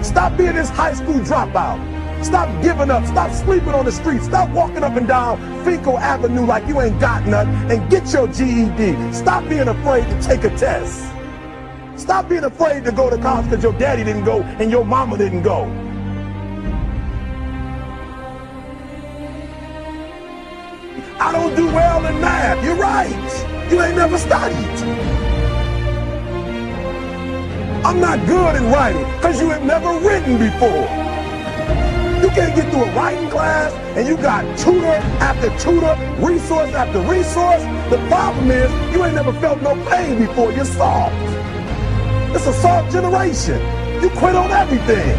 Stop being this high school dropout. Stop giving up. Stop sleeping on the street. Stop walking up and down Fecal Avenue like you ain't got nothing, and get your GED. Stop being afraid to take a test. Stop being afraid to go to college because your daddy didn't go and your mama didn't go. I don't do well in math. You're right. You ain't never studied. I'm not good in writing because you have never written before. You can't get through a writing class and you got tutor after tutor, resource after resource. The problem is you ain't never felt no pain before. You're soft. It's a soft generation. You quit on everything.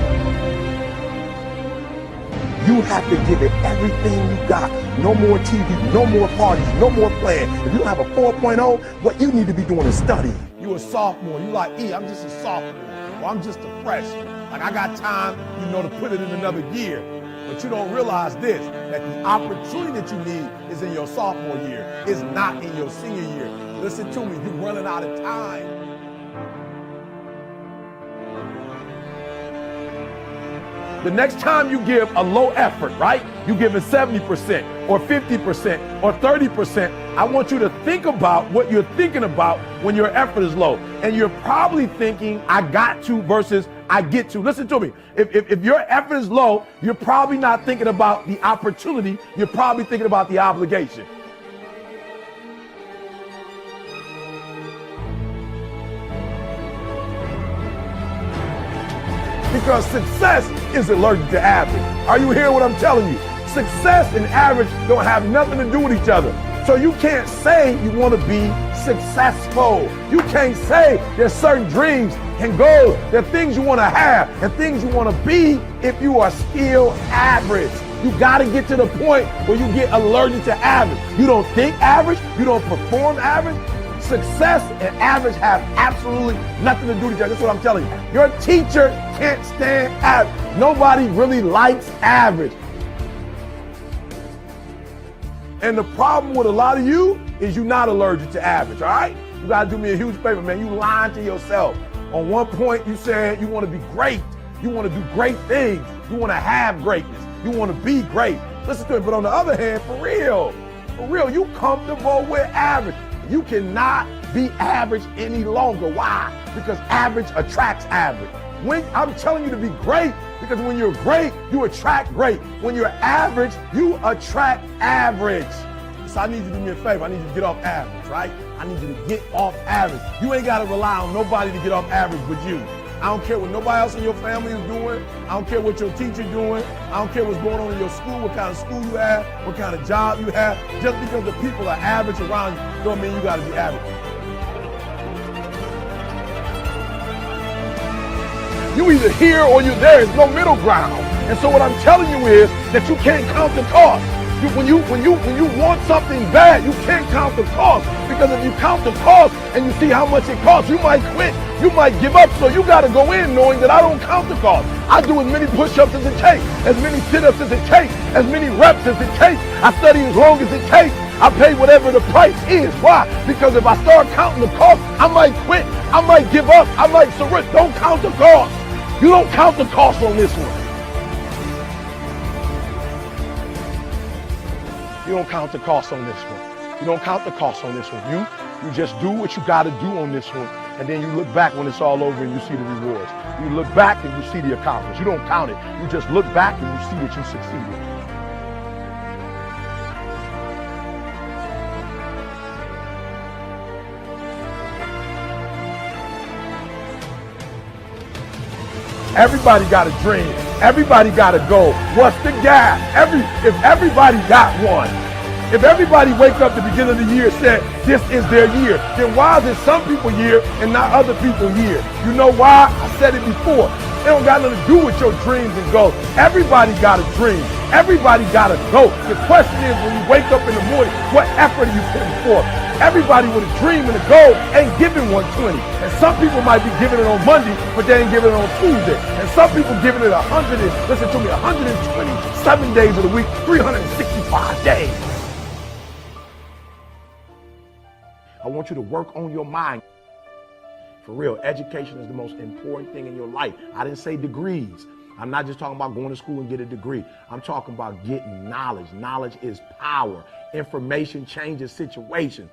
You have to give it everything you got. No more TV, no more parties, no more playing. If you don't have a 4.0, what you need to be doing is study. You a sophomore, you like, I'm just a sophomore, or I'm just a freshman. Like I got time, to put it in another year. But you don't realize this, that the opportunity that you need is in your sophomore year. It's not in your senior year. Listen to me, you're running out of time. The next time you give a low effort, right? You give it 70% or 50% or 30%. I want you to think about what you're thinking about when your effort is low. And you're probably thinking, I got to versus I get to. Listen to me. If your effort is low, you're probably not thinking about the opportunity. You're probably thinking about the obligation. Because success is allergic to average. Are you hearing what I'm telling you? Success and average don't have nothing to do with each other. So you can't say you want to be successful. You can't say there's certain dreams and goals, there are things you want to have and things you want to be if you are still average. You got to get to the point where you get allergic to average. You don't think average, you don't perform average. Success and average have absolutely nothing to do with each other. That's what I'm telling you. Your teacher can't stand average. Nobody really likes average. And the problem with a lot of you is you're not allergic to average, all right? You got to do me a huge favor, man. You lying to yourself. On one point, you said you want to be great. You want to do great things. You want to have greatness. You want to be great. Listen to me. But on the other hand, for real, you comfortable with average. You cannot be average any longer. Why? Because average attracts average. When I'm telling you to be great, because when you're great, you attract great. When you're average, you attract average. So I need you to do me a favor. I need you to get off average, right? I need you to get off average. You ain't got to rely on nobody to get off average but you. I don't care what nobody else in your family is doing. I don't care what your teacher's doing. I don't care what's going on in your school, what kind of school you have, what kind of job you have. Just because the people are average around you don't mean you got to be average. You either here or you're there. There's no middle ground. And so what I'm telling you is that you can't count the cost. When you want something bad, you can't count the cost. Because if you count the cost and you see how much it costs, you might quit. You might give up. So you got to go in knowing that I don't count the cost. I do as many push-ups as it takes, as many sit-ups as it takes, as many reps as it takes. I study as long as it takes. I pay whatever the price is. Why? Because if I start counting the cost, I might quit. I might give up. I might surrender. Don't count the cost. You don't count the cost on this one. You don't count the cost on this one. You don't count the cost on this one. You just do what you got to do on this one. And then you look back when it's all over and you see the rewards. You look back and you see the accomplishments. You don't count it. You just look back and you see that you succeeded. Everybody got a dream. Everybody got a goal. What's the gap? If everybody got one, if everybody wake up at the beginning of the year and said this is their year, then why is it some people's year and not other people's year? You know why? I said it before. It don't got nothing to do with your dreams and goals. Everybody got a dream. Everybody got a goal. The question is, when you wake up in the morning, what effort are you putting forth? Everybody with a dream and a goal ain't giving 120. And some people might be giving it on Monday, but they ain't giving it on Tuesday. And some people giving it 127 days of the week, 365 days. I want you to work on your mind. For real, education is the most important thing in your life. I didn't say degrees. I'm not just talking about going to school and get a degree. I'm talking about getting knowledge. Knowledge is power. Information changes situations.